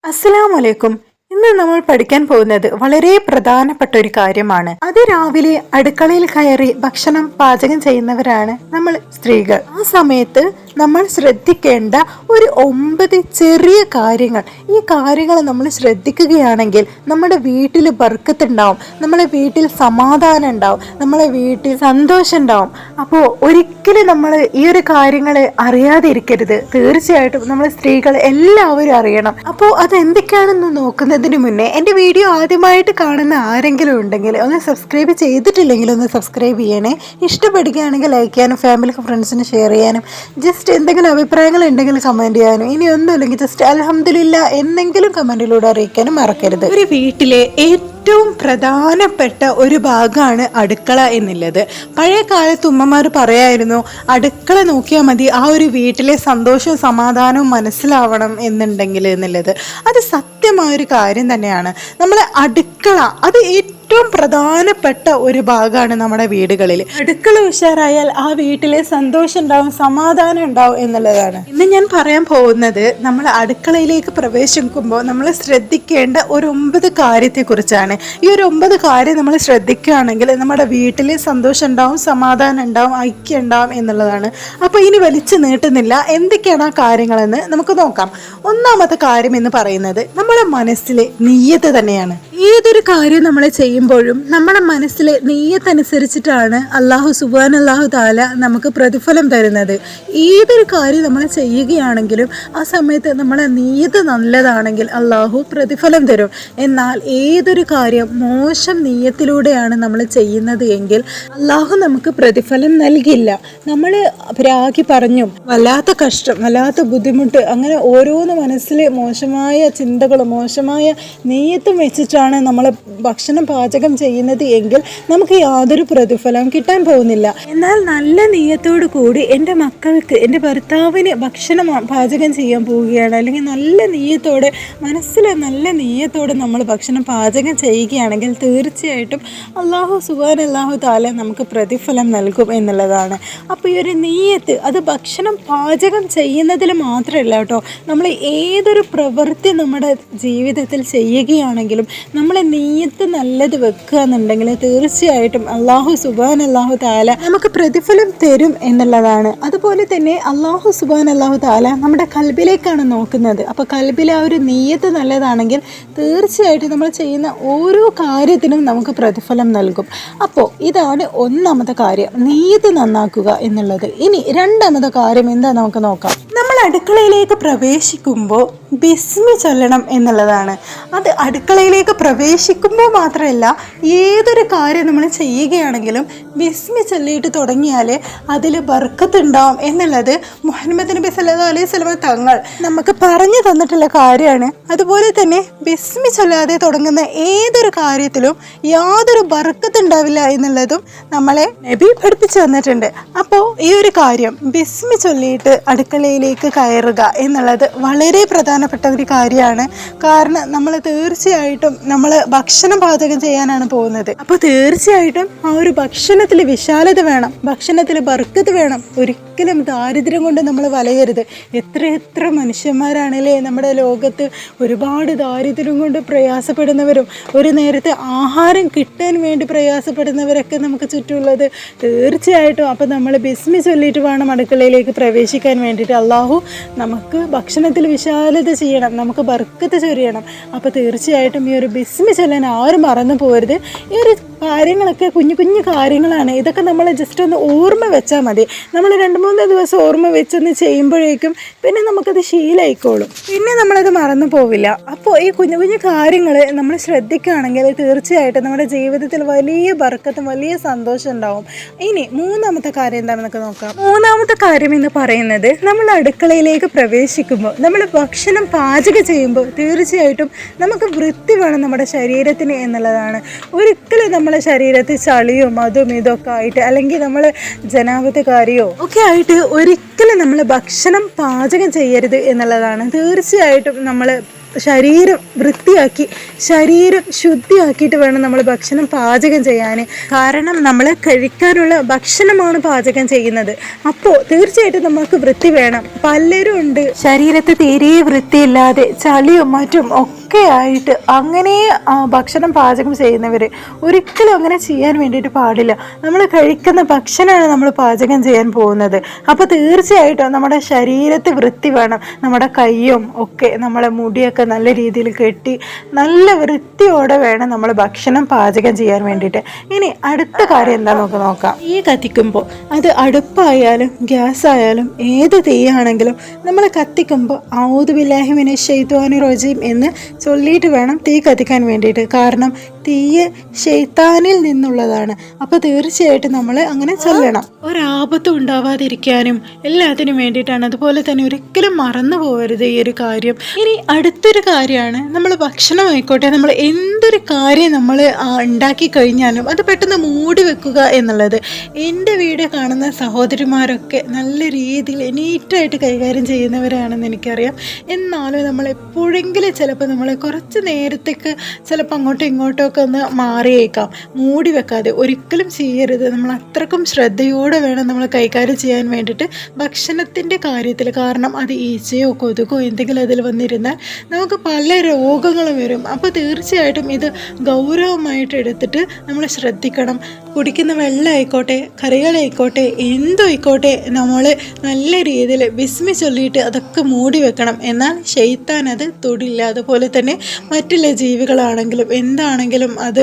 അസ്സലാമലൈക്കും. ഇന്ന് നമ്മൾ പഠിക്കാൻ പോകുന്നത് വളരെ പ്രധാനപ്പെട്ട ഒരു കാര്യമാണ്. അതിരാവിലെ അടുക്കളയിൽ കയറി ഭക്ഷണം പാചകം ചെയ്യുന്നവരാണ് നമ്മൾ സ്ത്രീകൾ. ആ സമയത്ത് നമ്മൾ ശ്രദ്ധിക്കേണ്ട ഒരു 9 ചെറിയ കാര്യങ്ങൾ. ഈ കാര്യങ്ങൾ നമ്മൾ ശ്രദ്ധിക്കുകയാണെങ്കിൽ നമ്മുടെ വീട്ടിൽ ബർക്കത്തുണ്ടാവും, നമ്മളെ വീട്ടിൽ സമാധാനം ഉണ്ടാവും, നമ്മളെ വീട്ടിൽ സന്തോഷം ഉണ്ടാവും. അപ്പോൾ ഒരിക്കലും നമ്മൾ ഈ ഒരു കാര്യങ്ങൾ അറിയാതെ ഇരിക്കരുത്. തീർച്ചയായിട്ടും നമ്മൾ സ്ത്രീകൾ എല്ലാവരും അറിയണം. അപ്പോൾ അതെന്തൊക്കെയാണെന്ന് നോക്കുന്നതിന് മുന്നേ എൻ്റെ വീഡിയോ ആദ്യമായിട്ട് കാണുന്ന ആരെങ്കിലും ഉണ്ടെങ്കിൽ ഒന്ന് സബ്സ്ക്രൈബ് ചെയ്തിട്ടില്ലെങ്കിൽ ഒന്ന് സബ്സ്ക്രൈബ് ചെയ്യണേ. ഇഷ്ടപ്പെടുകയാണെങ്കിൽ ലൈക്ക് ചെയ്യാനും ഫാമിലിക്ക് ഫ്രണ്ട്സിന് ഷെയർ ചെയ്യാനും ജസ്റ്റ് എന്തെങ്കിലും അഭിപ്രായങ്ങൾ ഉണ്ടെങ്കിൽ കമൻറ്റ് ചെയ്യാനും ഇനി ഒന്നുമില്ലെങ്കിൽ ജസ്റ്റ് അൽഹംദുലില്ലാ എന്നെങ്കിലും കമൻറ്റിലൂടെ അറിയിക്കാനും മറക്കരുത്. ഒരു വീട്ടിലെ ഏറ്റവും പ്രധാനപ്പെട്ട ഒരു ഭാഗമാണ് അടുക്കള എന്നുള്ളത്. പഴയ കാലത്ത് ഉമ്മമാർ പറയായിരുന്നു, അടുക്കള നോക്കിയാൽ മതി ആ ഒരു വീട്ടിലെ സന്തോഷവും സമാധാനവും മനസ്സിലാവണം എന്നുണ്ടെങ്കിൽ എന്നുള്ളത്. അത് സത്യമായൊരു കാര്യം തന്നെയാണ്. നമ്മളെ അടുക്കള അത് ഏറ്റവും പ്രധാനപ്പെട്ട ഒരു ഭാഗമാണ് നമ്മുടെ വീടുകളിൽ. അടുക്കള ഉഷാറായാൽ ആ വീട്ടിലെ സന്തോഷം ഉണ്ടാവും, സമാധാനം ഉണ്ടാവും എന്നുള്ളതാണ്. ഇന്ന് ഞാൻ പറയാൻ പോകുന്നത് നമ്മൾ അടുക്കളയിലേക്ക് പ്രവേശിക്കുമ്പോൾ നമ്മൾ ശ്രദ്ധിക്കേണ്ട ഒരു 9 കാര്യത്തെക്കുറിച്ചാണ്. ഈ ഒരു 9 കാര്യം നമ്മൾ ശ്രദ്ധിക്കുകയാണെങ്കിൽ നമ്മുടെ വീട്ടിൽ സന്തോഷം ഉണ്ടാവും, സമാധാനം ഉണ്ടാവും, ഐക്യം ഉണ്ടാവും എന്നുള്ളതാണ്. അപ്പോൾ ഇനി വലിച്ചു നീട്ടുന്നില്ല, എന്തൊക്കെയാണ് ആ കാര്യങ്ങളെന്ന് നമുക്ക് നോക്കാം. ഒന്നാമത്തെ കാര്യം എന്ന് പറയുന്നത് നമ്മുടെ മനസ്സിലെ നിയ്യത്ത് തന്നെയാണ്. ഏതൊരു കാര്യം നമ്മൾ ചെയ്യുമ്പോഴും നമ്മുടെ മനസ്സിലെ നിയ്യത്തനുസരിച്ചിട്ടാണ് അല്ലാഹു സുബ്ഹാനല്ലാഹു തആല നമുക്ക് പ്രതിഫലം തരുന്നത്. ഏതൊരു കാര്യം നമ്മൾ ചെയ്യുകയാണെങ്കിലും ആ സമയത്ത് നമ്മുടെ നിയ്യത്ത് നല്ലതാണെങ്കിൽ അല്ലാഹു പ്രതിഫലം തരും. എന്നാൽ ഏതൊരു കാര്യം മോശം നിയ്യത്തിലൂടെയാണ് നമ്മൾ ചെയ്യുന്നത് എങ്കിൽ അല്ലാഹു നമുക്ക് പ്രതിഫലം നൽകില്ല. നമ്മൾ പ്രാഗി പറഞ്ഞു വല്ലാത്ത കഷ്ടം, വല്ലാത്ത ബുദ്ധിമുട്ട്, അങ്ങനെ ഓരോന്ന് മനസ്സിൽ മോശമായ ചിന്തകളും മോശമായ നിയ്യത്തും വെച്ചിട്ടാണ് നമ്മൾ ഭക്ഷണം പാചകം ചെയ്യുന്നത് എങ്കിൽ നമുക്ക് യാതൊരു പ്രതിഫലവും കിട്ടാൻ പോകുന്നില്ല. എന്നാൽ നല്ല നിയ്യത്തോടു കൂടി എൻ്റെ മക്കൾക്ക്, എൻ്റെ ഭർത്താവിന് ഭക്ഷണം പാചകം ചെയ്യാൻ പോവുകയാണ്, അല്ലെങ്കിൽ നല്ല നിയ്യത്തോടെ മനസ്സിൽ നല്ല നിയ്യത്തോടെ നമ്മൾ ഭക്ഷണം പാചകം ചെയ്യുകയാണെങ്കിൽ തീർച്ചയായിട്ടും അല്ലാഹു സുബ്ഹാനല്ലാഹു തആല നമുക്ക് പ്രതിഫലം നൽകും എന്നുള്ളതാണ്. അപ്പോൾ ഈ ഒരു നിയ്യത്ത് അത് ഭക്ഷണം പാചകം ചെയ്യുന്നതിൽ മാത്രമല്ല കേട്ടോ, നമ്മൾ ഏതൊരു പ്രവൃത്തി നമ്മുടെ ജീവിതത്തിൽ ചെയ്യുകയാണെങ്കിലും നമ്മളെ നിയ്യത്ത് നല്ലത് വെക്കുക എന്നുണ്ടെങ്കിൽ തീർച്ചയായിട്ടും അല്ലാഹു സുബ്ഹാനല്ലാഹു തആല നമുക്ക് പ്രതിഫലം തരും എന്നുള്ളതാണ്. അതുപോലെ തന്നെ അല്ലാഹു സുബ്ഹാനല്ലാഹു തആല നമ്മുടെ കൽബിലേക്കാണ് നോക്കുന്നത്. അപ്പോൾ കൽബിലെ ആ ഒരു നിയ്യത്ത് നല്ലതാണെങ്കിൽ തീർച്ചയായിട്ടും നമ്മൾ ചെയ്യുന്ന ഓരോ കാര്യത്തിനും നമുക്ക് പ്രതിഫലം നൽകും. അപ്പോൾ ഇതാണ് ഒന്നാമത്തെ കാര്യം, നിയ്യത്ത് നന്നാക്കുക എന്നുള്ളത്. ഇനി രണ്ടാമത്തെ കാര്യം എന്താ നമുക്ക് നോക്കാം. നമ്മൾ അടുക്കളയിലേക്ക് പ്രവേശിക്കുമ്പോൾ ബിസ്മി ചൊല്ലണം എന്നുള്ളതാണ്. അത് അടുക്കളയിലേക്ക് പ്രവേശിക്കുമ്പോൾ മാത്രമല്ല, ഏതൊരു കാര്യം നമ്മൾ ചെയ്യുകയാണെങ്കിലും ബിസ്മി ചൊല്ലിയിട്ട് തുടങ്ങിയാൽ അതിൽ ബർക്കത്തുണ്ടാവും എന്നുള്ളത് മുഹമ്മദ് നബി സല്ലല്ലാഹു അലൈഹി വസല്ലം തങ്ങൾ നമുക്ക് പറഞ്ഞു തന്നിട്ടുള്ള കാര്യമാണ്. അതുപോലെ തന്നെ ബിസ്മി ചൊല്ലാതെ തുടങ്ങുന്ന ഏതൊരു കാര്യത്തിലും യാതൊരു ബർക്കത്തുണ്ടാവില്ല എന്നുള്ളതും നമ്മളെ നബി പഠിപ്പിച്ചു തന്നിട്ടുണ്ട്. അപ്പോൾ ഈ ഒരു കാര്യം ബിസ്മി ചൊല്ലിയിട്ട് അടുക്കളയിലേക്ക് കയറുക എന്നുള്ളത് വളരെ പ്രധാനപ്പെട്ട ഒരു കാര്യമാണ്. കാരണം നമ്മൾ തീർച്ചയായിട്ടും നമ്മൾ ഭക്ഷണം പാചകം ചെയ്യാനാണ് പോകുന്നത്. അപ്പോൾ തീർച്ചയായിട്ടും ആ ഒരു ഭക്ഷണത്തിൽ വിശാലത വേണം, ഭക്ഷണത്തിൽ ബർക്കത്ത് വേണം. ഒരിക്കലും ദാരിദ്ര്യം കൊണ്ട് നമ്മൾ വലയരുത്. എത്ര മനുഷ്യന്മാരാണല്ലേ നമ്മുടെ ലോകത്ത് ഒരുപാട് ദാരിദ്ര്യം കൊണ്ട് പ്രയാസപ്പെടുന്നവരും ഒരു നേരത്തെ ആഹാരം കിട്ടാൻ വേണ്ടി പ്രയാസപ്പെടുന്നവരൊക്കെ നമുക്ക് ചുറ്റുമുള്ളത്. തീർച്ചയായിട്ടും അപ്പോൾ നമ്മൾ ബിസ്മി ചൊല്ലിയിട്ട് വേണം അടുക്കളയിലേക്ക് പ്രവേശിക്കാൻ വേണ്ടിയിട്ട്. അല്ലാഹു നമുക്ക് ഭക്ഷണത്തിൽ വിശാലത ചെയ്യണം, നമുക്ക് ബർക്കത്ത് ചൊരിയണം. അപ്പോൾ തീർച്ചയായിട്ടും ഈ ഒരു ബിസ്മി ചൊല്ലാൻ ആരും മറന്നു പോകരുത്. ഈ ഒരു കാര്യങ്ങളൊക്കെ കുഞ്ഞു കുഞ്ഞു കാര്യങ്ങളാണ്. ഇതൊക്കെ നമ്മൾ ജസ്റ്റ് ഒന്ന് ഓർമ്മ വെച്ചാൽ മതി. നമ്മൾ 2-3 ദിവസം ഓർമ്മ വെച്ചൊന്ന് ചെയ്യുമ്പോഴേക്കും പിന്നെ നമുക്കത് ശീലമായിക്കോളും, പിന്നെ നമ്മളത് മറന്നു പോവില്ല. അപ്പോൾ ഈ കുഞ്ഞു കുഞ്ഞു കാര്യങ്ങൾ നമ്മൾ ശ്രദ്ധിക്കുകയാണെങ്കിൽ തീർച്ചയായിട്ടും നമ്മുടെ ജീവിതത്തിൽ വലിയ ബർക്കത്തും വലിയ സന്തോഷം ഉണ്ടാവും. ഇനി മൂന്നാമത്തെ കാര്യം എന്താണെന്നൊക്കെ നോക്കാം. മൂന്നാമത്തെ കാര്യം എന്ന് പറയുന്നത് നമ്മൾ അടുക്കളയിലേക്ക് പ്രവേശിക്കുമ്പോൾ, നമ്മൾ ഭക്ഷണം പാചകം ചെയ്യുമ്പോൾ തീർച്ചയായിട്ടും നമുക്ക് വൃത്തി വേണം നമ്മുടെ ശരീരത്തിന് എന്നുള്ളതാണ്. ഒരിക്കലും നമ്മളെ ശരീരത്തിൽ ചളിയും അതും ഇതൊക്കെ ആയിട്ട്, അല്ലെങ്കിൽ നമ്മൾ ജനാപത്തുകാരിയോ ഒക്കെ ആയിട്ട് ഒരിക്കലും നമ്മൾ ഭക്ഷണം പാചകം ചെയ്യരുത് എന്നുള്ളതാണ്. തീർച്ചയായിട്ടും നമ്മൾ ശരീരം വൃത്തിയാക്കി ശരീരം ശുദ്ധിയാക്കിയിട്ട് വേണം നമ്മൾ ഭക്ഷണം പാചകം ചെയ്യാൻ. കാരണം നമ്മൾ കഴിക്കാനുള്ള ഭക്ഷണമാണ് പാചകം ചെയ്യുന്നത്. അപ്പോൾ തീർച്ചയായിട്ടും നമുക്ക് വൃത്തി വേണം. പലരും ഉണ്ട് ശരീരത്ത് തീരെ വൃത്തിയില്ലാതെ ചളിയും മറ്റും ഒക്കെ ആയിട്ട് അങ്ങനെ ഭക്ഷണം പാചകം ചെയ്യുന്നവർ. ഒരിക്കലും അങ്ങനെ ചെയ്യാൻ വേണ്ടിയിട്ട് പാടില്ല. നമ്മൾ കഴിക്കുന്ന ഭക്ഷണമാണ് നമ്മൾ പാചകം ചെയ്യാൻ പോകുന്നത്. അപ്പോൾ തീർച്ചയായിട്ടും നമ്മുടെ ശരീരത്ത് വൃത്തി വേണം. നമ്മുടെ കൈയും ഒക്കെ നമ്മളെ മുടിയൊക്കെ നല്ല രീതിയിൽ കെട്ടി നല്ല വൃത്തിയോടെ വേണം നമ്മൾ ഭക്ഷണം പാചകം ചെയ്യാൻ വേണ്ടിയിട്ട്. ഇനി അടുത്ത കാര്യം എന്താ നമുക്ക് നോക്കാം. തീ കത്തിക്കുമ്പോൾ അത് അടുപ്പായാലും ഗ്യാസ് ആയാലും ഏത് തീയാണെങ്കിലും നമ്മൾ കത്തിക്കുമ്പോൾ ഔദു ബില്ലാഹി മിനശ് ശൈത്വാനിർ റജീം എന്ന് ചൊല്ലിയിട്ട് വേണം തീ കത്തിക്കാൻ വേണ്ടിയിട്ട്. കാരണം തീയ് ശൈത്താനിൽ നിന്നുള്ളതാണ്. അപ്പോൾ തീർച്ചയായിട്ടും നമ്മൾ അങ്ങനെ ചൊല്ലണം. ഒരാപത്തും ഉണ്ടാവാതിരിക്കാനും എല്ലാത്തിനും വേണ്ടിയിട്ടാണ്. അതുപോലെ തന്നെ ഒരിക്കലും മറന്നു പോകരുത് ഈ ഒരു കാര്യം. ഇനി അടുത്തൊരു കാര്യമാണ്, നമ്മൾ ഭക്ഷണം ആയിക്കോട്ടെ, നമ്മൾ എന്തൊരു കാര്യം നമ്മൾ ഉണ്ടാക്കി കഴിഞ്ഞാലും അത് പെട്ടെന്ന് മൂടി വെക്കുക എന്നുള്ളത്. എൻ്റെ വീഡിയോ കാണുന്ന സഹോദരിമാരൊക്കെ നല്ല രീതിയിൽ നീറ്റായിട്ട് കൈകാര്യം ചെയ്യുന്നവരാണെന്ന് എനിക്കറിയാം. എന്നാലും നമ്മൾ എപ്പോഴെങ്കിലും ചിലപ്പോൾ നമ്മൾ കുറച്ച് നേരത്തേക്ക് ചിലപ്പോൾ അങ്ങോട്ടും ഇങ്ങോട്ടും ഒക്കെ ഒന്ന് മാറിയേക്കാം. മൂടി വെക്കാതെ ഒരിക്കലും ചെയ്യരുത്. നമ്മൾ അത്രക്കും ശ്രദ്ധയോടെ വേണം നമ്മൾ കൈകാര്യം ചെയ്യാൻ വേണ്ടിയിട്ട് ഭക്ഷണത്തിൻ്റെ കാര്യത്തിൽ. കാരണം അത് ഈച്ചയോ കൊതുകോ എന്തെങ്കിലും അതിൽ വന്നിരുന്നാൽ നമുക്ക് പല രോഗങ്ങളും വരും. അപ്പോൾ തീർച്ചയായിട്ടും ഇത് ഗൗരവമായിട്ട് എടുത്തിട്ട് നമ്മൾ ശ്രദ്ധിക്കണം. കുടിക്കുന്ന വെള്ളമായിക്കോട്ടെ, കറികളായിക്കോട്ടെ, എന്തായിക്കോട്ടെ, നമ്മൾ നല്ല രീതിയിൽ ബിസ്മി ചൊല്ലിയിട്ട് അതൊക്കെ മൂടി വെക്കണം. എന്നാൽ ശൈത്താൻ അത് തൊടില്ല. അതുപോലെ തന്നെ മറ്റുള്ള ജീവികളാണെങ്കിലും എന്താണെങ്കിലും അത്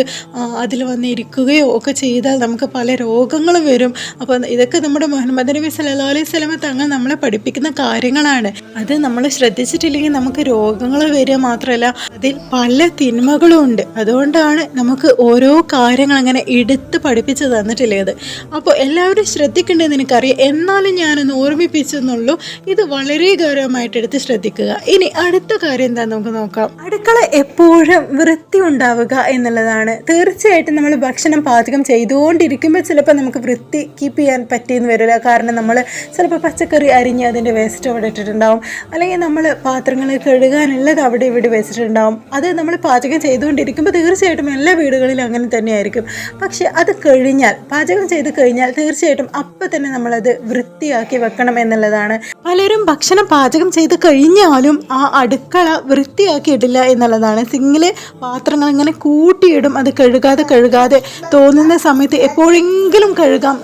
അതിൽ വന്നിരിക്കുകയോ ഒക്കെ ചെയ്താൽ നമുക്ക് പല രോഗങ്ങളും വരും. അപ്പോൾ ഇതൊക്കെ നമ്മുടെ മുഹമ്മദ് നബി സല്ലല്ലാഹു അലൈഹി വസല്ലം തങ്ങൾ നമ്മളെ പഠിപ്പിക്കുന്ന കാര്യങ്ങളാണ്. അത് നമ്മൾ ശ്രദ്ധിച്ചിട്ടില്ലെങ്കിൽ നമുക്ക് രോഗങ്ങൾ വരിക മാത്രമല്ല അതിൽ പല തിന്മകളും ഉണ്ട്. അതുകൊണ്ടാണ് നമുക്ക് ഓരോ കാര്യങ്ങൾ അങ്ങനെ എടുത്ത് പഠിപ്പിച്ച് തന്നിട്ടുള്ളത്. അപ്പോൾ എല്ലാവരും ശ്രദ്ധിക്കേണ്ടതെന്ന് എനിക്കറിയാം. എന്നാലും ഞാനൊന്ന് ഓർമ്മിപ്പിച്ചെന്നുള്ളൂ. ഇത് വളരെ ഗൗരവമായിട്ട് എടുത്ത് ശ്രദ്ധിക്കുക. ഇനി അടുത്ത കാര്യം എന്താണെന്ന് നമുക്ക് നോക്കാം. അടുക്കള എപ്പോഴും വൃത്തി ഉണ്ടാവുക എന്നുള്ളതാണ്. തീർച്ചയായിട്ടും നമ്മൾ ഭക്ഷണം പാചകം ചെയ്തുകൊണ്ടിരിക്കുമ്പോൾ ചിലപ്പോൾ നമുക്ക് വൃത്തി കീപ്പ് ചെയ്യാൻ പറ്റിയെന്ന് വരില്ല. കാരണം നമ്മൾ ചിലപ്പോൾ പച്ചക്കറി അരിഞ്ഞ് അതിൻ്റെ വേസ്റ്റ് അവിടെ ഇട്ടിട്ടുണ്ടാവും, അല്ലെങ്കിൽ നമ്മൾ പാത്രങ്ങൾ കഴുകാനുള്ളത് അവിടെ ഇവിടെ വെച്ചിട്ടുണ്ടാവും. അത് നമ്മൾ പാചകം ചെയ്തുകൊണ്ടിരിക്കുമ്പോൾ തീർച്ചയായിട്ടും എല്ലാ വീടുകളിലും അങ്ങനെ തന്നെയായിരിക്കും. പക്ഷെ അത് കഴിഞ്ഞാൽ, പാചകം ചെയ്ത് കഴിഞ്ഞാൽ തീർച്ചയായിട്ടും അപ്പം തന്നെ നമ്മളത് വൃത്തിയാക്കി വെക്കണം എന്നുള്ളതാണ്. പലരും ഭക്ഷണം പാചകം ചെയ്ത് കഴിഞ്ഞാലും ആ അടുക്കള വൃത്തിയാക്കിയിട്ടില്ല എന്നുള്ളതാണ്. സിങ്കിൽ പാത്രങ്ങൾ ഇങ്ങനെ കൂട്ടിയിടും. അത് കഴുകാതെ തോന്നുന്ന സമയത്ത് എപ്പോഴെങ്കിലും കഴുകാം,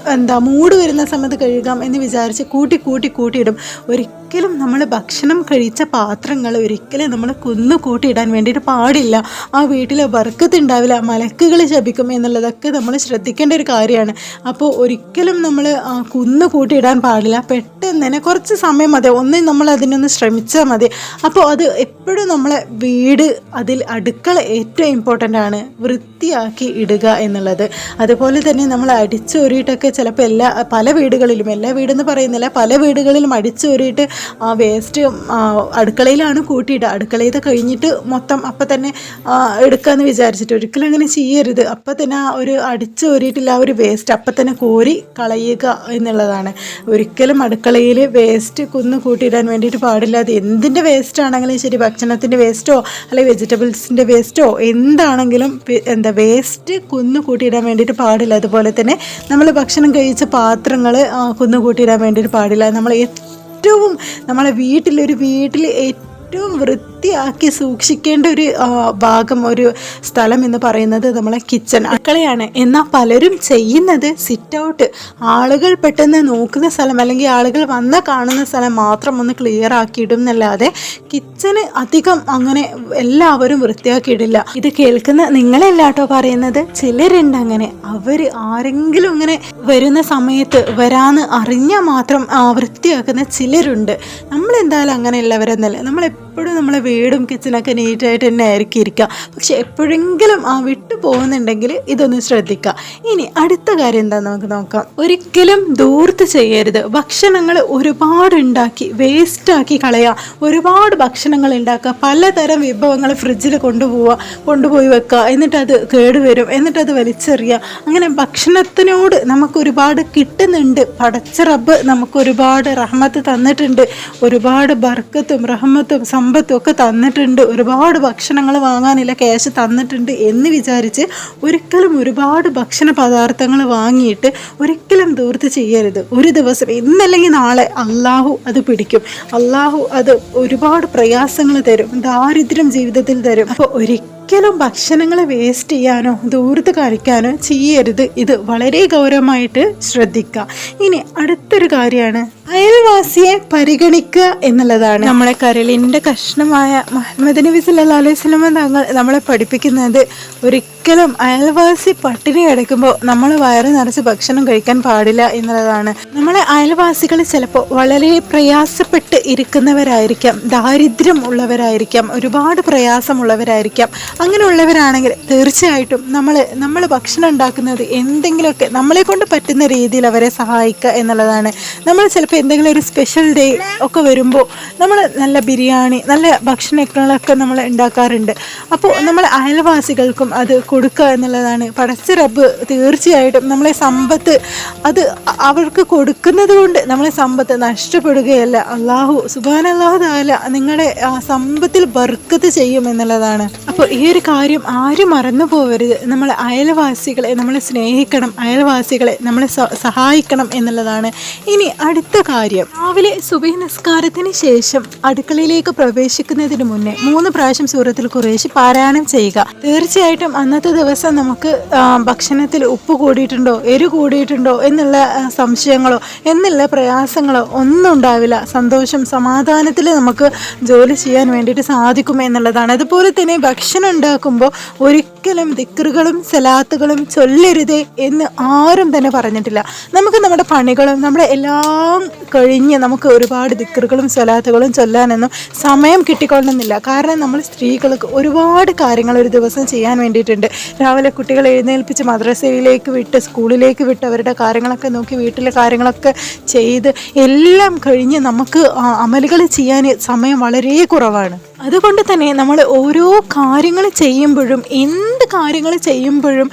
മൂട് വരുന്ന സമയത്ത് കഴുകാം എന്ന് വിചാരിച്ച് കൂട്ടിയിടും. ഒരിക്കലും നമ്മൾ ഭക്ഷണം കഴിച്ച പാത്രങ്ങൾ ഒരിക്കലും നമ്മൾ കൂട്ടിയിടാൻ വേണ്ടിയിട്ട് പാടില്ല. ആ വീട്ടിൽ ബർക്കത്ത് ഉണ്ടാവില്ല, മലക്കുകൾ ശപിക്കും എന്നുള്ളതൊക്കെ നമ്മൾ ശ്രദ്ധിക്കേണ്ട ഒരു കാര്യമാണ്. അപ്പോൾ ഒരിക്കലും നമ്മൾ കൂട്ടിയിടാൻ പാടില്ല. പെട്ടെന്ന് തന്നെ കുറച്ച് സമയം മതി, ഒന്ന് നമ്മൾ അതിനൊന്ന് ശ്രമിച്ചാൽ മതി. അപ്പോൾ അത് എപ്പോഴും നമ്മളെ വീട്, അതിൽ അടുക്കള ഏറ്റവും ഇമ്പോർട്ടൻ്റ് ആണ്, വൃത്തിയാക്കി ഇടുക എന്നുള്ളത്. അതുപോലെ തന്നെ നമ്മൾ അടിച്ചോരിയിട്ടൊക്കെ ചിലപ്പോൾ പല വീടുകളിലും, എല്ലാ വീടെന്ന് പറയുന്നില്ല, പല വീടുകളിലും അടിച്ചോരിയിട്ട് ആ വേസ്റ്റ് അടുക്കളയിലാണ് കൂട്ടിയിടുക. അടുക്കളയിൽ കഴിഞ്ഞിട്ട് മൊത്തം അപ്പം തന്നെ എടുക്കാമെന്ന് വിചാരിച്ചിട്ട് ഒരിക്കലും അങ്ങനെ ചെയ്യരുത്. അപ്പം തന്നെ ആ ഒരു അടിച്ചോരിയിട്ടില്ല ആ ഒരു വേസ്റ്റ് അപ്പം തന്നെ കോരി കളയുക എന്നുള്ളതാണ്. ഒരിക്കലും അടുക്കളയിൽ വേസ്റ്റ് കൂട്ടിയിടാൻ വേണ്ടിയിട്ട് പാടില്ല. അത് എന്തിൻ്റെ വേസ്റ്റ് ആണെങ്കിലും ശരി, ഭക്ഷണത്തിൻ്റെ വേസ്റ്റോ അല്ലെങ്കിൽ വെജിറ്റബിൾസിൻ്റെ വേസ്റ്റോ എന്താണെങ്കിലും വേസ്റ്റ് കൂട്ടിയിടാൻ വേണ്ടിയിട്ട് പാടില്ല. അതുപോലെ തന്നെ നമ്മൾ ഭക്ഷണം കഴിച്ച പാത്രങ്ങൾ കൂട്ടിയിടാൻ വേണ്ടിയിട്ട് പാടില്ല. നമ്മളെ വീട്ടിൽ ഏറ്റവും വൃത്തിയാക്കി സൂക്ഷിക്കേണ്ട ഒരു ഭാഗം, ഒരു സ്ഥലം എന്ന് പറയുന്നത് നമ്മളെ കിച്ചൺ, അടുക്കളയാണ്. എന്നാൽ പലരും ചെയ്യുന്നത് സിറ്റ് ഔട്ട്, ആളുകൾ പെട്ടെന്ന് നോക്കുന്ന സ്ഥലം അല്ലെങ്കിൽ ആളുകൾ വന്ന് കാണുന്ന സ്ഥലം മാത്രം ഒന്ന് ക്ലിയർ ആക്കിയിടും എന്നല്ലാതെ കിച്ചന് അധികം അങ്ങനെ എല്ലാവരും വൃത്തിയാക്കിയിടില്ല. ഇത് കേൾക്കുന്ന നിങ്ങളെല്ലാട്ടോ പറയുന്നത്, ചിലരുണ്ട് അങ്ങനെ. അവർ ആരെങ്കിലും ഇങ്ങനെ വരുന്ന സമയത്ത് വരാന്ന് അറിഞ്ഞാൽ മാത്രം വൃത്തിയാക്കുന്ന ചിലരുണ്ട്. നമ്മളെന്തായാലും അങ്ങനെയുള്ളവരെന്നല്ല. നമ്മളെപ്പോഴും നമ്മളെ വീടും കിച്ചണൊക്കെ നീറ്റായിട്ട് തന്നെ ആയിരിക്കും ഇരിക്കുക. പക്ഷെ എപ്പോഴെങ്കിലും വിട്ടു പോകുന്നുണ്ടെങ്കിൽ ഇതൊന്ന് ശ്രദ്ധിക്കുക. ഇനി അടുത്ത കാര്യം എന്താണെന്ന് നമുക്ക് നോക്കാം. ഒരിക്കലും ദൂർത്ത് ചെയ്യരുത്. ഭക്ഷണങ്ങൾ ഒരുപാട് ഉണ്ടാക്കി വേസ്റ്റാക്കി കളയുക. ഒരുപാട് ഭക്ഷണങ്ങൾ ഉണ്ടാക്കുക, പലതരം വിഭവങ്ങൾ ഫ്രിഡ്ജിൽ കൊണ്ടുപോയി വെക്കുക, എന്നിട്ടത് കേടുവരും, എന്നിട്ടത് വലിച്ചെറിയുക. അങ്ങനെ ഭക്ഷണത്തിനോട് നമുക്കൊരുപാട് കിട്ടുന്നുണ്ട്. പടച്ച റബ്ബ് നമുക്കൊരുപാട് റഹ്മത്ത് തന്നിട്ടുണ്ട്. ഒരുപാട് ബർക്കത്തും റഹ്മത്തും സമ്പത്തും ഒക്കെ തന്നിട്ടുണ്ട്, ഒരുപാട് ഭക്ഷണങ്ങൾ വാങ്ങാനില്ല ക്യാഷ് തന്നിട്ടുണ്ട് എന്ന് വിചാരിച്ച് ഒരിക്കലും ഒരുപാട് ഭക്ഷണ പദാർത്ഥങ്ങൾ വാങ്ങിയിട്ട് ഒരിക്കലും ദൂർത്ത് ചെയ്യരുത്. ഒരു ദിവസം ഇന്നല്ലെങ്കിൽ നാളെ അള്ളാഹു അത് പിടിക്കും. അള്ളാഹു അത് ഒരുപാട് പ്രയാസങ്ങൾ തരും, ദാരിദ്ര്യം ജീവിതത്തിൽ തരും. അപ്പോൾ ഒരിക്കലും ഭക്ഷണങ്ങൾ വേസ്റ്റ് ചെയ്യാനോ ദൂരത്ത് കഴിക്കാനോ ചെയ്യരുത്. ഇത് വളരെ ഗൗരവമായിട്ട് ശ്രദ്ധിക്കുക. ഇനി അടുത്തൊരു കാര്യമാണ് അയൽവാസിയെ പരിഗണിക്കുക എന്നുള്ളതാണ്. നമ്മളെ കരളിൻ്റെ കഷ്ണമായ മുഹമ്മദ് നബി സല്ലല്ലാഹു അലൈഹി വസല്ലം തങ്ങൾ നമ്മളെ പഠിപ്പിക്കുന്നത് ഒരിക്കലും അയൽവാസി പട്ടിണി കിടക്കുമ്പോൾ നമ്മൾ വയറ് നിറച്ച് ഭക്ഷണം കഴിക്കാൻ പാടില്ല എന്നുള്ളതാണ്. നമ്മളെ അയൽവാസികൾ ചിലപ്പോൾ വളരെ പ്രയാസപ്പെട്ട് ഇരിക്കുന്നവരായിരിക്കാം, ദാരിദ്ര്യം ഉള്ളവരായിരിക്കാം, ഒരുപാട് പ്രയാസമുള്ളവരായിരിക്കാം. അങ്ങനെയുള്ളവരാണെങ്കിൽ തീർച്ചയായിട്ടും നമ്മൾ ഭക്ഷണം ഉണ്ടാക്കുന്നത് എന്തെങ്കിലുമൊക്കെ നമ്മളെ കൊണ്ട് പറ്റുന്ന രീതിയിൽ അവരെ സഹായിക്കുക എന്നുള്ളതാണ്. നമ്മൾ ചിലപ്പോൾ എന്തെങ്കിലും ഒരു സ്പെഷ്യൽ ഡേ ഒക്കെ വരുമ്പോൾ നമ്മൾ നല്ല ബിരിയാണി, നല്ല ഭക്ഷണങ്ങളൊക്കെ നമ്മൾ ഉണ്ടാക്കാറുണ്ട്. അപ്പോൾ നമ്മൾ അയൽവാസികൾക്കും അത് കൊടുക്കുക എന്നുള്ളതാണ്. പടച്ച റബ്ബ് തീർച്ചയായിട്ടും നമ്മളെ സമ്പത്ത് അത് അവർക്ക് കൊടുക്കുന്നത് കൊണ്ട് നമ്മളെ സമ്പത്ത് നഷ്ടപ്പെടുകയല്ല. സുബ്ഹാനല്ലാഹു തആല നിങ്ങളുടെ ആ സമ്പത്തിൽ ബർക്കത്ത് ചെയ്യും എന്നുള്ളതാണ്. അപ്പോൾ ഈ ഒരു കാര്യം ആരും മറന്നു പോകരുത്. നമ്മൾ അയൽവാസികളെ നമ്മളെ സ്നേഹിക്കണം, അയൽവാസികളെ നമ്മളെ സഹായിക്കണം എന്നുള്ളതാണ്. ഇനി അടുത്ത കാര്യം, രാവിലെ സുബഹി നിസ്കാരത്തിന് ശേഷം അടുക്കളയിലേക്ക് പ്രവേശിക്കുന്നതിന് മുന്നേ 3 പ്രാവശ്യം സൂറത്തുൽ ഖുറൈശ് പാരായണം ചെയ്യുക. തീർച്ചയായിട്ടും അന്നത്തെ ദിവസം നമുക്ക് ഭക്ഷണത്തിൽ ഉപ്പ് കൂടിയിട്ടുണ്ടോ, എരി കൂടിയിട്ടുണ്ടോ എന്നുള്ള സംശയങ്ങളോ എന്നുള്ള പ്രയാസങ്ങളോ ഒന്നും ഉണ്ടാവില്ല. സന്തോഷം സമാധാനത്തിൽ നമുക്ക് ജോലി ചെയ്യാൻ വേണ്ടിയിട്ട് സാധിക്കും എന്നുള്ളതാണ്. അതുപോലെ തന്നെ ഭക്ഷണം ഉണ്ടാക്കുമ്പോൾ ഒരിക്കലും ദിക്റുകളും സലാത്തുകളും ചൊല്ലരുതേ എന്ന് ആരും തന്നെ പറഞ്ഞിട്ടില്ല. നമുക്ക് നമ്മുടെ പണികളും നമ്മുടെ എല്ലാം കഴിഞ്ഞ് നമുക്ക് ഒരുപാട് ദിക്റുകളും സ്വലാത്തുകളും ചൊല്ലാനൊന്നും സമയം കിട്ടിക്കൊള്ളുന്നില്ല. കാരണം നമ്മൾ സ്ത്രീകൾക്ക് ഒരുപാട് കാര്യങ്ങൾ ഒരു ദിവസം ചെയ്യാൻ വേണ്ടിയിട്ടുണ്ട്. രാവിലെ കുട്ടികളെ എഴുന്നേൽപ്പിച്ച് മദ്രസയിലേക്ക് വിട്ട് സ്കൂളിലേക്ക് വിട്ട് അവരുടെ കാര്യങ്ങളൊക്കെ നോക്കി വീട്ടിലെ കാര്യങ്ങളൊക്കെ ചെയ്ത് എല്ലാം കഴിഞ്ഞ് നമുക്ക് അമലുകൾ ചെയ്യാൻ സമയം വളരെ കുറവാണ്. അതുകൊണ്ട് തന്നെ നമ്മൾ ഓരോ കാര്യങ്ങൾ ചെയ്യുമ്പോഴും എന്ത് കാര്യങ്ങൾ ചെയ്യുമ്പോഴും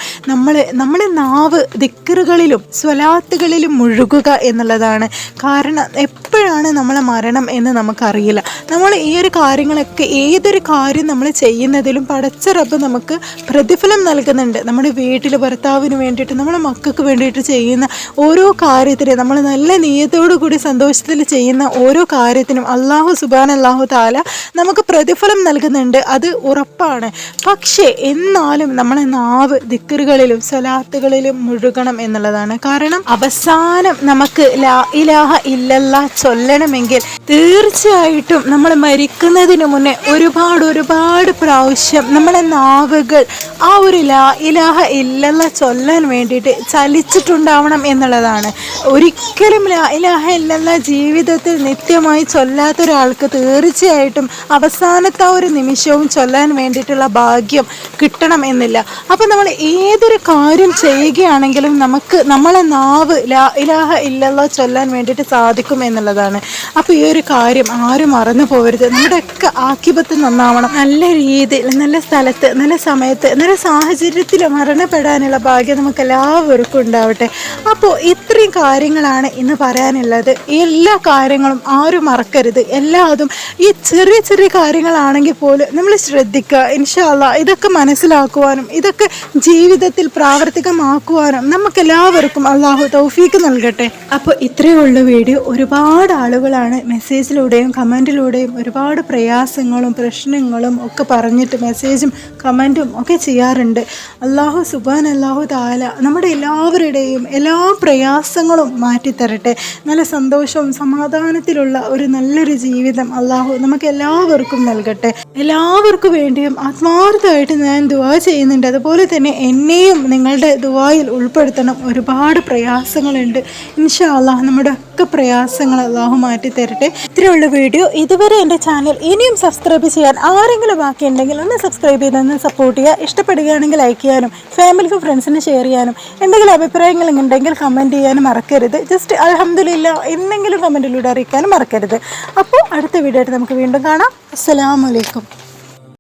നമ്മളെ നാവ് ദിക്റുകളിലും സ്വലാത്തുകളിലും മുഴുകുക എന്നുള്ളതാണ്. കാരണം എപ്പോഴാണ് നമ്മളെ മരണം എന്ന് നമുക്കറിയില്ല. നമ്മൾ ഈ ഒരു കാര്യങ്ങളൊക്കെ ഏതൊരു കാര്യം നമ്മൾ ചെയ്യുന്നതിലും പടച്ച റബ്ബ് നമുക്ക് പ്രതിഫലം നൽകുന്നുണ്ട്. നമ്മുടെ വീട്ടിൽ ഭർത്താവിന് വേണ്ടിയിട്ട് നമ്മളെ മക്കൾക്ക് വേണ്ടിയിട്ട് ചെയ്യുന്ന ഓരോ കാര്യത്തിനും നമ്മൾ നല്ല നിയത്തോടു കൂടി സന്തോഷത്തിൽ ചെയ്യുന്ന ഓരോ കാര്യത്തിനും സുബ്ഹാനല്ലാഹു തആല നമുക്ക് പ്രതിഫലം നൽകുന്നുണ്ട്, അത് ഉറപ്പാണ്. പക്ഷേ എന്നാലും നമ്മളെ നാവ് ദിക്റുകളിലും സ്വലാത്തുകളിലും മുഴുകണം എന്നുള്ളതാണ്. കാരണം അവസാനം നമുക്ക് ലാ ഇലാഹ ഇല്ലല്ലാഹ് ചൊല്ലണമെങ്കിൽ തീർച്ചയായിട്ടും നമ്മൾ മരിക്കുന്നതിന് മുന്നേ ഒരുപാട് പ്രാവശ്യം നമ്മളെ നാവുകൾ ആ ഒരു ലാ ഇലാഹ ഇല്ലല്ലാഹ് ചൊല്ലാൻ വേണ്ടിയിട്ട് ചലിച്ചിട്ടുണ്ടാവണം എന്നുള്ളതാണ്. ഒരിക്കലും ലാ ഇലാഹ ഇല്ലല്ലാഹ് ജീവിതത്തിൽ നിത്യമായി ചൊല്ലാത്ത ഒരാൾക്ക് തീർച്ചയായിട്ടും അവസാനത്തെ ആ ഒരു നിമിഷവും ചൊല്ലാൻ വേണ്ടിയിട്ടുള്ള ഭാഗ്യം കിട്ടണം എന്നില്ല. അപ്പോൾ നമ്മൾ ഏതൊരു കാര്യം ചെയ്യുകയാണെങ്കിലും നമുക്ക് നമ്മളെ നാവ് ലാ ഇലാഹ ഇല്ലല്ലാഹ് ചൊല്ലാൻ വേണ്ടിയിട്ട് സാധിക്കും എന്നുള്ളതാണ്. അപ്പോൾ ഈ ഒരു കാര്യം ആരും മറന്നു പോകരുത്. നമ്മുടെയൊക്കെ ആക്കിബത്ത് നന്നാവണം. നല്ല രീതിയിൽ, നല്ല സ്ഥലത്ത്, നല്ല സമയത്ത്, നല്ല സാഹചര്യത്തിൽ മരണപ്പെടാനുള്ള ഭാഗ്യം നമുക്ക് എല്ലാവർക്കും ഉണ്ടാവട്ടെ. അപ്പോൾ ഇത്രയും കാര്യങ്ങളാണ് ഇന്ന് പറയാനുള്ളത്. എല്ലാ കാര്യങ്ങളും ആരും മറക്കരുത്. എല്ലാതും ഈ ചെറിയ ചെറിയ കാര്യങ്ങളാണെങ്കിൽ പോലും നമ്മൾ ശ്രദ്ധിക്കുക. ഇൻഷാ അല്ലാഹ് ഇതൊക്കെ മനസ്സിലാക്കുവാനും ഇതൊക്കെ ജീവിതത്തിൽ പ്രാവർത്തികമാക്കുവാനും നമുക്കെല്ലാവർക്കും അള്ളാഹു തൗഫീക്ക് നൽകട്ടെ. അപ്പോൾ ഇത്രയേ ഉള്ളൂ വീഡിയോ. ഒരുപാട് ആളുകളാണ് മെസ്സേജിലൂടെയും കമൻറ്റിലൂടെയും ഒരുപാട് പ്രയാസങ്ങളും പ്രശ്നങ്ങളും ഒക്കെ പറഞ്ഞിട്ട് മെസ്സേജും കമൻറ്റും ഒക്കെ ചെയ്യാറുണ്ട്. സുബ്ഹാനല്ലാഹു തആല നമ്മുടെ എല്ലാവരുടെയും എല്ലാ പ്രയാസങ്ങളും മാറ്റിത്തരട്ടെ. നല്ല സന്തോഷവും സമാധാനത്തിലുള്ള ഒരു നല്ലൊരു ജീവിതം നമുക്ക് എല്ലാവർക്കും നൽകട്ടെ. എല്ലാവർക്കും വേണ്ടിയും ആത്മാർത്ഥമായിട്ട് ഞാൻ ദുആ ചെയ്യുന്നുണ്ട്. അതുപോലെ തന്നെ എന്നെയും നിങ്ങളുടെ ദുആയിൽ ഉൾപ്പെടുത്തണം. ഒരുപാട് പ്രയാസങ്ങളുണ്ട്. ഇൻഷാ അല്ലാഹ് നമ്മുടെ ഒക്കെ പ്രയാസങ്ങൾ അല്ലാഹു മാറ്റി തരട്ടെ. ഇത്രയുള്ള വീഡിയോ. ഇതുവരെ എൻ്റെ ചാനൽ ഇനിയും സബ്സ്ക്രൈബ് ചെയ്യാൻ ആരെങ്കിലും ബാക്കിയുണ്ടെങ്കിൽ ഒന്ന് സബ്സ്ക്രൈബ് ചെയ്തൊന്ന് സപ്പോർട്ട് ചെയ്യുക. ഇഷ്ടപ്പെടുകയാണെങ്കിൽ ലൈക്ക് ചെയ്യാനും ഫാമിലിക്കും ഫ്രണ്ട്സിന് ഷെയർ ചെയ്യാനും എന്തെങ്കിലും അഭിപ്രായങ്ങൾ ഉണ്ടെങ്കിൽ കമൻറ്റ് ചെയ്യാനും മറക്കരുത്. ജസ്റ്റ് അൽഹംദുലില്ലാ എന്തെങ്കിലും കമൻറ്റിലൂടെ അറിയിക്കാനും മറക്കരുത്. അപ്പോൾ അടുത്ത വീഡിയോ ആയിട്ട് നമുക്ക് വീണ്ടും കാണാം. അസ്സലാമു അലൈക്കും.